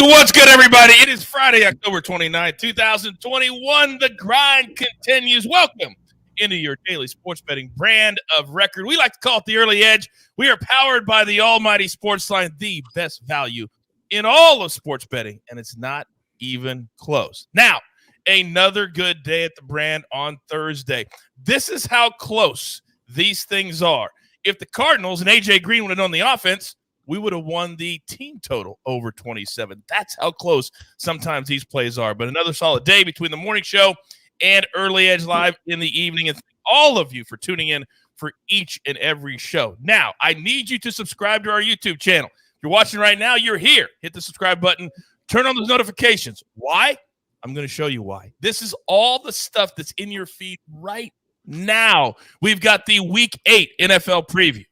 What's good, everybody? It is Friday, October 29th, 2021. The grind continues. Welcome into your daily sports betting brand of record. We like to call it the early edge. We are powered by the almighty SportsLine, the best value in all of sports betting, and it's not even close. Now, another good day at the brand on Thursday. This is how close these things are. If the Cardinals and A.J. Green would have done the offense, we would have won the team total over 27. That's how close sometimes these plays are. But another solid day between the morning show and Early Edge Live in the evening. And thank all of you for tuning in for each and every show. Now, I need you to subscribe to our YouTube channel. If you're watching right now, you're here. Hit the subscribe button. Turn on those notifications. Why? I'm going to show you why. This is all the stuff that's in your feed right now. We've got the Week 8 NFL preview.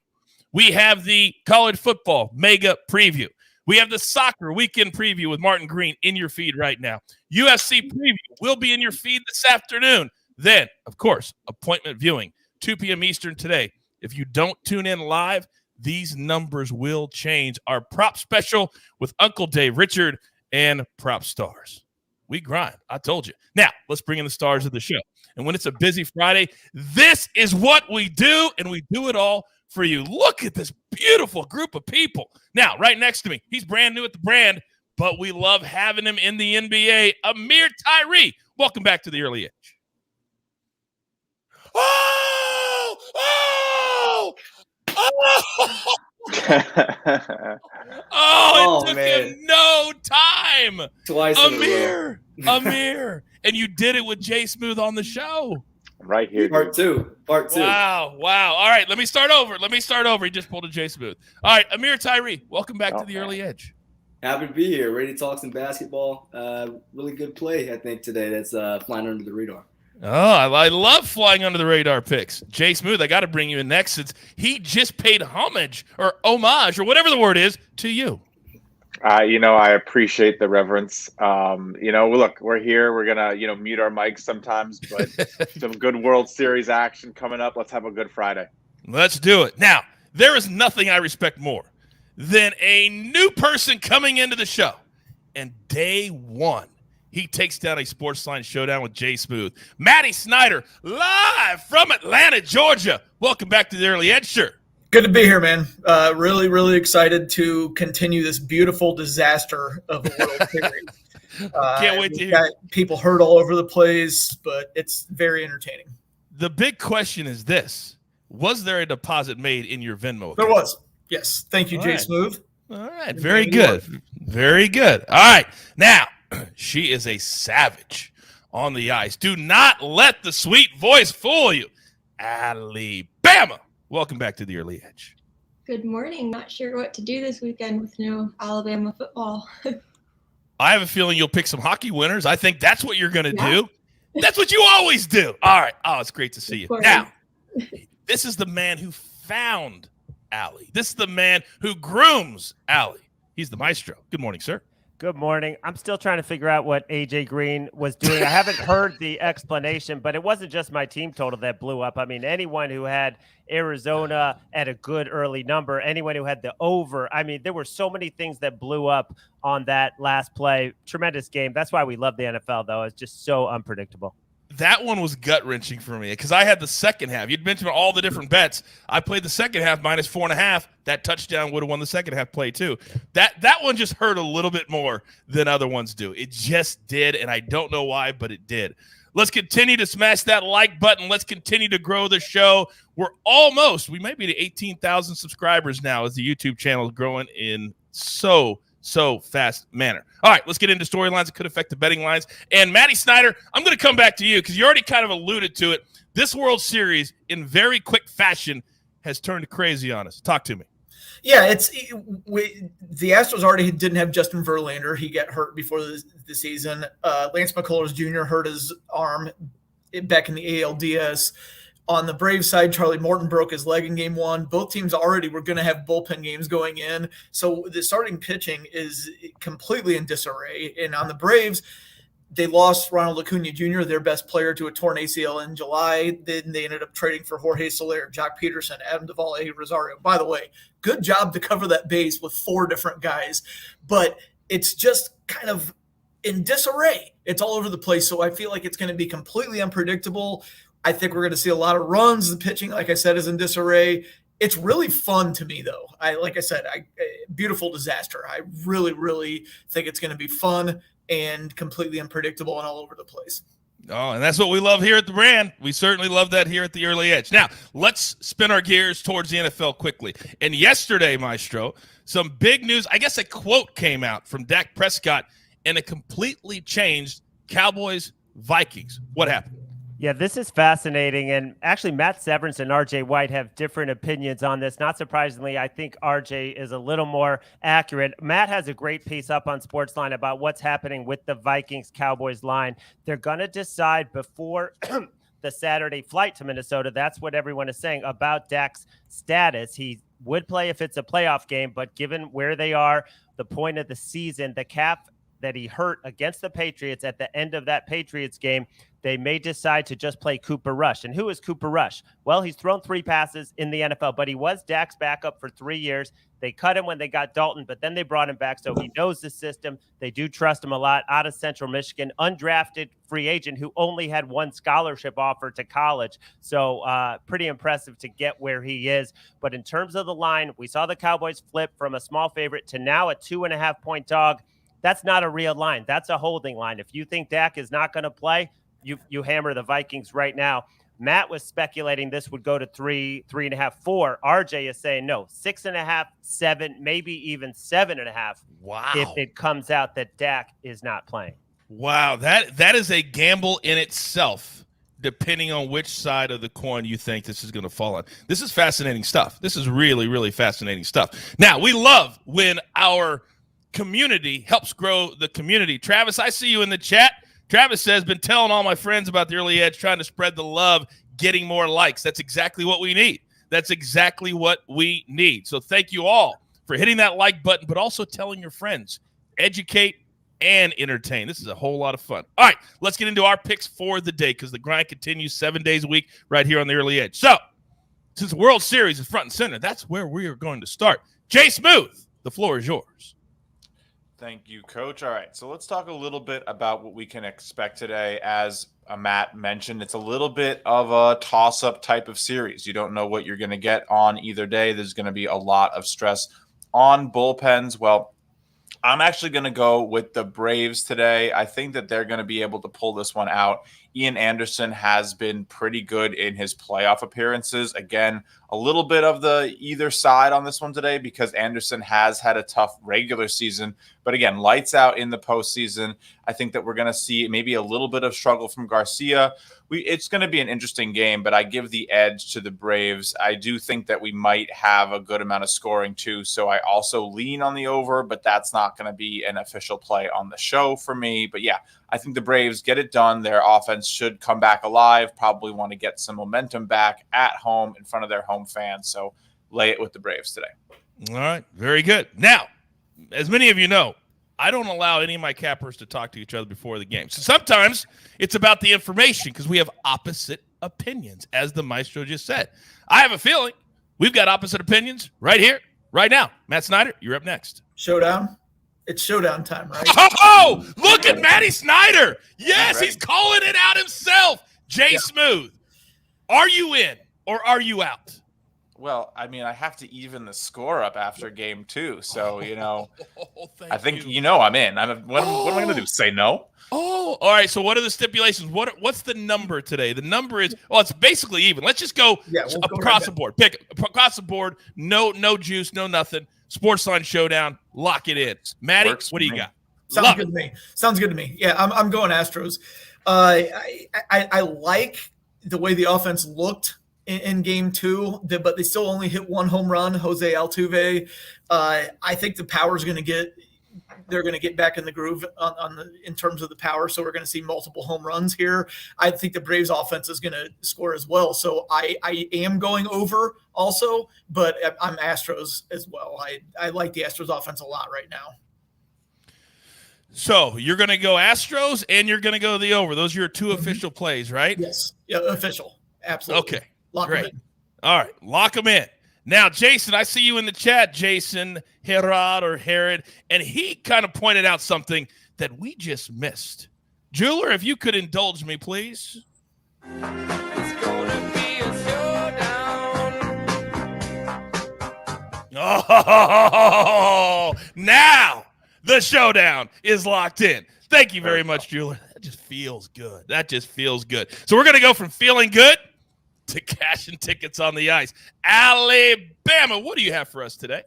We have the college football mega preview. We have the soccer weekend preview with Martin Green in your feed right now. UFC preview will be in your feed this afternoon. Then, of course, appointment viewing, 2 p.m. Eastern today. If you don't tune in live, these numbers will change. Our prop special with Uncle Dave Richard and Prop Stars. We grind. I told you. Now, let's bring in the stars of the show. And when it's a busy Friday, this is what we do, and we do it all for you. Look at this beautiful group of people. Now, right next to me, he's brand new at the brand, but we love having him in the NBA, Ameer Tyree. Welcome back to the Early Edge. Oh! Oh! Oh! Oh, it took him no time. Twice Amir. And you did it with Jay Smooth on the show. Right here. Part two. Wow. All right, let me start over. He just pulled a Jay Smooth. All right, Ameer Tyree, welcome back to the Early Edge. Happy to be here. Ready to talk some basketball. Really good play, I think, today. That's flying under the radar. Oh, I love flying under the radar picks. Jay Smooth, I got to bring you in next since he just paid homage or whatever the word is to you. I appreciate the reverence. Look, we're here. We're going to, mute our mics sometimes, but some good World Series action coming up. Let's have a good Friday. Let's do it. Now, there is nothing I respect more than a new person coming into the show. And day one, he takes down a SportsLine showdown with Jay Smooth. Matty Snyder, live from Atlanta, Georgia. Welcome back to the Early Edge, sir. Good to be here, man. Really, really excited to continue this beautiful disaster of a World Series. Can't wait to hear. People hurt all over the place, but it's very entertaining. The big question is this. Was there a deposit made in your Venmo account? There was. Yes. Thank you, Jay Smooth. All right. Very good. Very good. All right. Now, she is a savage on the ice. Do not let the sweet voice fool you. Alabama. Welcome back to the Early Edge. Good morning. Not sure what to do this weekend with no Alabama football. I have a feeling you'll pick some hockey winners. I think that's what you're going to do. That's what you always do. All right. Oh, it's great to see you. Now, this is the man who found Allie. This is the man who grooms Allie. He's the maestro. Good morning, sir. Good morning. I'm still trying to figure out what A.J. Green was doing. I haven't heard the explanation, but it wasn't just my team total that blew up. I mean, anyone who had Arizona at a good early number, anyone who had the over. I mean, there were so many things that blew up on that last play. Tremendous game. That's why we love the NFL, though. It's just so unpredictable. That one was gut-wrenching for me because I had the second half. You'd mentioned all the different bets. I played the second half minus 4.5. That touchdown would have won the second half play too. That one just hurt a little bit more than other ones do. It just did, and I don't know why, but it did. Let's continue to smash that like button. Let's continue to grow the show. We might be to 18,000 subscribers now as the YouTube channel is growing in so fast manner. All right, let's get into storylines that could affect the betting lines. And Matty Snyder, I'm going to come back to you because you already kind of alluded to it. This World Series, in very quick fashion, has turned crazy on us. Talk to me. Yeah, the Astros already didn't have Justin Verlander. He got hurt before the season. Lance McCullers Jr. hurt his arm back in the ALDS. On the Braves side, Charlie Morton broke his leg in game one. Both teams already were going to have bullpen games going in. So the starting pitching is completely in disarray. And on the Braves, they lost Ronald Acuna Jr., their best player, to a torn ACL in July. Then they ended up trading for Jorge Soler, Jock Peterson, Adam Duvall, Rosario. By the way, good job to cover that base with 4 different guys. But it's just kind of in disarray. It's all over the place. So I feel like it's going to be completely unpredictable. I think we're going to see a lot of runs. The pitching, like I said, is in disarray. It's really fun to me, though. Beautiful disaster. I really, really think it's going to be fun and completely unpredictable and all over the place. Oh, and that's what we love here at the brand. We certainly love that here at the Early Edge. Now, let's spin our gears towards the NFL quickly. And yesterday, Maestro, some big news. I guess a quote came out from Dak Prescott and it completely changed Cowboys-Vikings. What happened? Yeah, this is fascinating. And actually, Matt Severance and RJ White have different opinions on this. Not surprisingly, I think RJ is a little more accurate. Matt has a great piece up on SportsLine about what's happening with the Vikings-Cowboys line. They're going to decide before the Saturday flight to Minnesota. That's what everyone is saying about Dak's status. He would play if it's a playoff game, but given where they are, the point of the season, the calf that he hurt against the Patriots at the end of that Patriots game, they may decide to just play Cooper Rush. And who is Cooper Rush? Well, he's thrown 3 passes in the NFL, but he was Dak's backup for 3 years. They cut him when they got Dalton, but then they brought him back, so he knows the system. They do trust him a lot. Out of Central Michigan, undrafted free agent who only had 1 scholarship offer to college. So pretty impressive to get where he is. But in terms of the line, we saw the Cowboys flip from a small favorite to now a 2.5-point dog. That's not a real line. That's a holding line. If you think Dak is not going to play, you hammer the Vikings right now. Matt was speculating this would go to 3, 3.5, 4. RJ is saying no, 6.5, 7, maybe even 7.5. Wow. If it comes out that Dak is not playing. Wow, that is a gamble in itself, depending on which side of the coin you think this is going to fall on. This is fascinating stuff. This is really, really fascinating stuff. Now, we love when our community helps grow the community. Travis, I see you in the chat. Travis says, been telling all my friends about the Early Edge, trying to spread the love, getting more likes. That's exactly what we need. That's exactly what we need. So thank you all for hitting that like button, but also telling your friends. Educate and entertain. This is a whole lot of fun. All right, let's get into our picks for the day because the grind continues 7 days a week right here on the Early Edge. So since the World Series is front and center, that's where we are going to start. Jay Smooth, the floor is yours. Thank you, Coach. All right, so let's talk a little bit about what we can expect today. As Matt mentioned, it's a little bit of a toss-up type of series. You don't know what you're going to get on either day. There's going to be a lot of stress on bullpens. Well, I'm actually going to go with the Braves today. I think that they're going to be able to pull this one out. Ian Anderson has been pretty good in his playoff appearances. Again, a little bit of the either side on this one today because Anderson has had a tough regular season. But again, lights out in the postseason. I think that we're going to see maybe a little bit of struggle from Garcia. It's going to be an interesting game, but I give the edge to the Braves. I do think that we might have a good amount of scoring too. So I also lean on the over, but that's not going to be an official play on the show for me. But yeah, I think the Braves get it done. Their offense should come back alive, probably want to get some momentum back at home in front of their home fans. So lay it with the Braves today. All right, very good. Now, as many of you know, I don't allow any of my cappers to talk to each other before the game. So sometimes it's about the information because we have opposite opinions, as the Maestro just said. I have a feeling we've got opposite opinions right here, right now. Matt Snyder, you're up next. Showdown. It's showdown time, right? Oh, look at Matty Snyder. Yes, he's calling it out himself. Jay Smooth, are you in or are you out? Well, I mean, I have to even the score up after game 2. So, I think, I'm in. What am I going to do? Say no? Oh, all right. So what are the stipulations? What's the number today? The number is, it's basically even. Let's just go across the board. Pick across the board. No juice, no nothing. SportsLine showdown. Lock it in. Maddie, what do you got? Sounds good to me. Sounds good to me. Yeah, I'm going Astros. I like the way the offense looked in game 2, but they still only hit 1 home run, Jose Altuve. I think the power's going to get – they're going to get back in the groove in terms of the power, so we're going to see multiple home runs here. I think the Braves offense is going to score as well, so I am going over also, but I'm Astros as well. I like the Astros offense a lot right now. So you're going to go Astros and you're going to go the over. Those are your 2 official plays, right? Yes. Yeah, official. Absolutely. Okay. Lock great. them in. All right. Lock them in. Now, Jason, I see you in the chat, Jason Herod or Herod, and he kind of pointed out something that we just missed. Jeweler, if you could indulge me, please. It's gonna be a showdown. Oh, now the showdown is locked in. Thank you very much, Jeweler. That just feels good. So we're going to go from feeling good to cashing tickets on the ice. Alabama, what do you have for us today?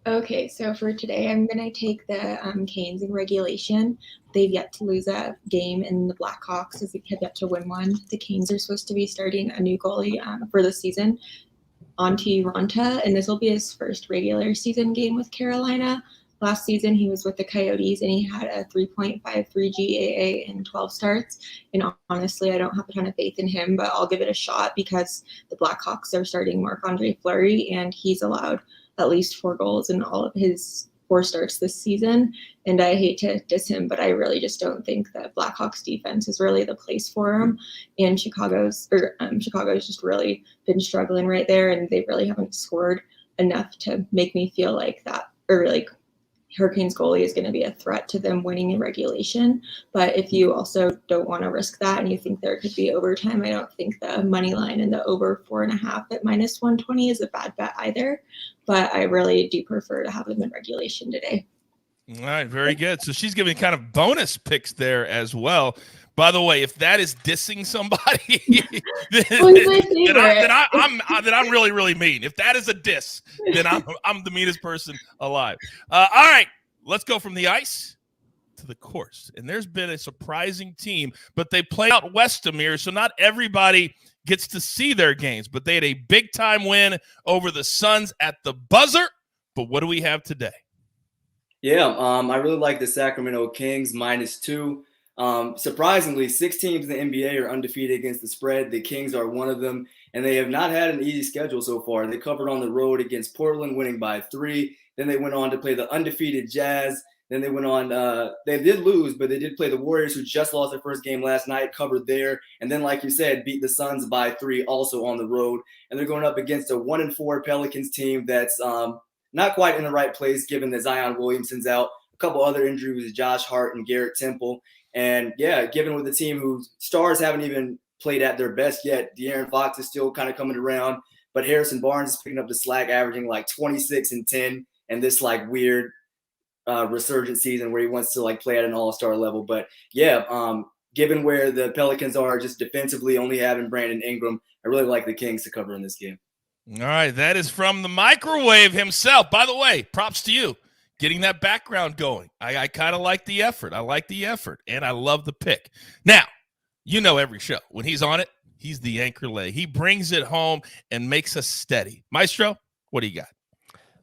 Okay, so for today, I'm going to take the Canes in regulation. They've yet to lose a game, and the Blackhawks have yet to win one. The Canes are supposed to be starting a new goalie for the season, Antti Ranta, and this will be his first regular season game with Carolina. Last season, he was with the Coyotes, and he had a 3.53 GAA in 12 starts. And honestly, I don't have a ton of faith in him, but I'll give it a shot because the Blackhawks are starting Marc-Andre Fleury, and he's allowed at least 4 goals in all of his 4 starts this season. And I hate to diss him, but I really just don't think that Blackhawks defense is really the place for him. And Chicago's just really been struggling right there, and they really haven't scored enough to make me feel like that, or like Hurricanes goalie is going to be a threat to them winning in regulation. But if you also don't want to risk that and you think there could be overtime, I don't think the money line and the over 4.5 at -120 is a bad bet either. But I really do prefer to have them in regulation today. All right, very good. So she's giving kind of bonus picks there as well. By the way, if that is dissing somebody, then I'm really, really mean. If that is a diss, then I'm the meanest person alive. All right, let's go from the ice to the course. And there's been a surprising team, but they play out west, Ameer, so not everybody gets to see their games. But they had a big-time win over the Suns at the buzzer. But what do we have today? Yeah, I really like the Sacramento Kings -2. Surprisingly, 6 teams in the NBA are undefeated against the spread. The Kings are one of them, and they have not had an easy schedule so far. They covered on the road against Portland, winning by 3. Then they went on to play the undefeated Jazz. Then they went on, they did lose, but they did play the Warriors, who just lost their first game last night, covered there. And then, like you said, beat the Suns by 3 also on the road. And they're going up against a 1-4 Pelicans team that's not quite in the right place, given that Zion Williamson's out. A couple other injuries with Josh Hart and Garrett Temple. And, yeah, given with the team whose stars haven't even played at their best yet, De'Aaron Fox is still kind of coming around. But Harrison Barnes is picking up the slack, averaging like 26 and 10 and this, like, weird resurgent season where he wants to, like, play at an all-star level. But, yeah, given where the Pelicans are just defensively, only having Brandon Ingram, I really like the Kings to cover in this game. All right, that is from the microwave himself. By the way, props to you. Getting that background going. I kind of like the effort. I like the effort, and I love the pick. Now, you know every show. When he's on it, he's the anchor lay. He brings it home and makes us steady. Maestro, what do you got?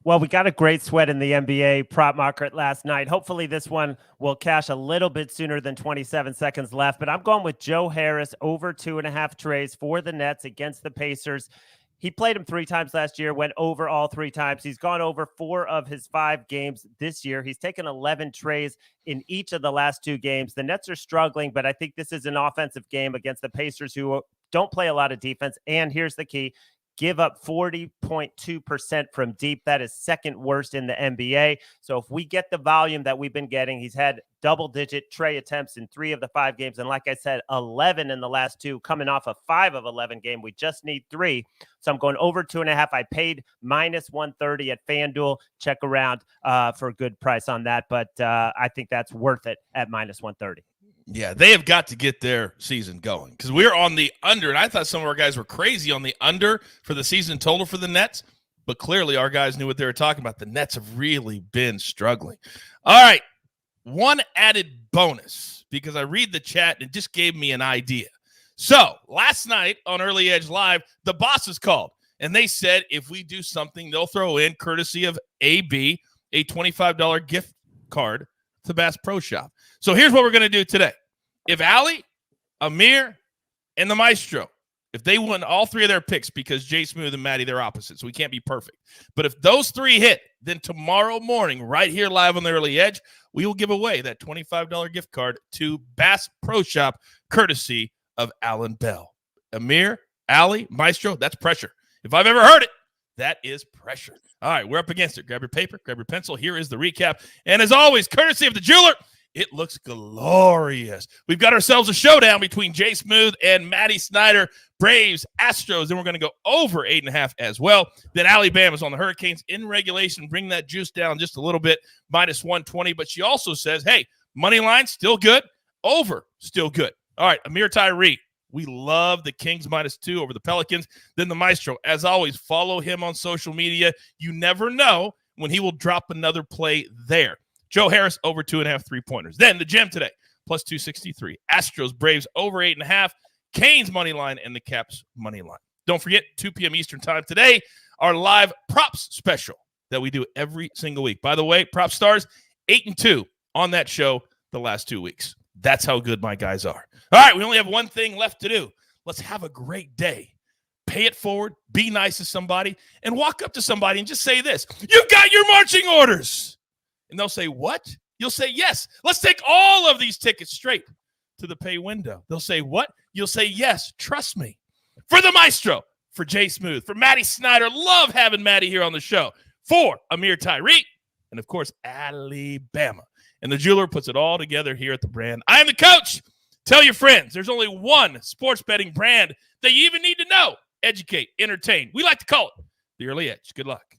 Well, we got a great sweat in the NBA prop market last night. Hopefully this one will cash a little bit sooner than 27 seconds left, but I'm going with Joe Harris over 2.5 trays for the Nets against the Pacers. He played him 3 times last year, went over all 3 times. He's gone over 4 of his 5 games this year. He's taken 11 trays in each of the last 2 games. The Nets are struggling, but I think this is an offensive game against the Pacers, who don't play a lot of defense. And here's the key. Give up 40.2% from deep. That is second worst in the NBA. So if we get the volume that we've been getting, he's had double-digit tray attempts in 3 of the 5 games. And like I said, 11 in the last 2, coming off a 5 of 11 game. We just need 3. So I'm going over 2.5. I paid -130 at FanDuel. Check around for a good price on that. But I think that's worth it at -130. Yeah, they have got to get their season going because we're on the under, and I thought some of our guys were crazy on the under for the season total for the Nets, but clearly our guys knew what they were talking about. The Nets have really been struggling. All right, one added bonus because I read the chat and it just gave me an idea. So last night on Early Edge Live, the bosses called, and they said if we do something, they'll throw in, courtesy of AB, a $25 gift card to Bass Pro Shop. So here's what we're going to do today. If Allie, Ameer, and the Maestro, if they win all 3 of their picks, because Jay Smooth and Maddie, they're opposite, so we can't be perfect. But if those 3 hit, then tomorrow morning, right here live on the Early Edge, we will give away that $25 gift card to Bass Pro Shop, courtesy of Alan Bell. Ameer, Allie, Maestro, that's pressure. If I've ever heard it, That is pressure. All right, we're up against it. Grab your paper, grab your pencil. Here is the recap. And as always, courtesy of the jeweler, it looks glorious. We've got ourselves a showdown between Jay Smooth and Matty Snyder. Braves, Astros. Then we're going to go over 8.5 as well. Then Allie Bama's on the Hurricanes in regulation. Bring that juice down just a little bit, -120. But she also says, hey, money line still good. Over still good. All right, Ameer Tyree. We love the Kings -2 over the Pelicans. Then the Maestro. As always, follow him on social media. You never know when he will drop another play there. Joe Harris over 2.5 3-pointers. Then the gem today, +263. Astros, Braves over 8.5. Canes money line and the Caps money line. Don't forget, 2 p.m. Eastern time today, our live props special that we do every single week. By the way, Prop Stars 8-2 on that show the last 2 weeks. That's how good my guys are. All right, we only have one thing left to do. Let's have a great day. Pay it forward, be nice to somebody, and walk up to somebody and just say this: you got your marching orders. And they'll say, what? You'll say, yes. Let's take all of these tickets straight to the pay window. They'll say, what? You'll say, yes, trust me. For the Maestro, for Jay Smooth, for Matty Snyder. Love having Matty here on the show. For Ameer Tyree, and of course, Alabama. And the jeweler puts it all together here at the brand. I am the coach. Tell your friends there's only one sports betting brand that you even need to know. Educate, entertain. We like to call it the Early Edge. Good luck.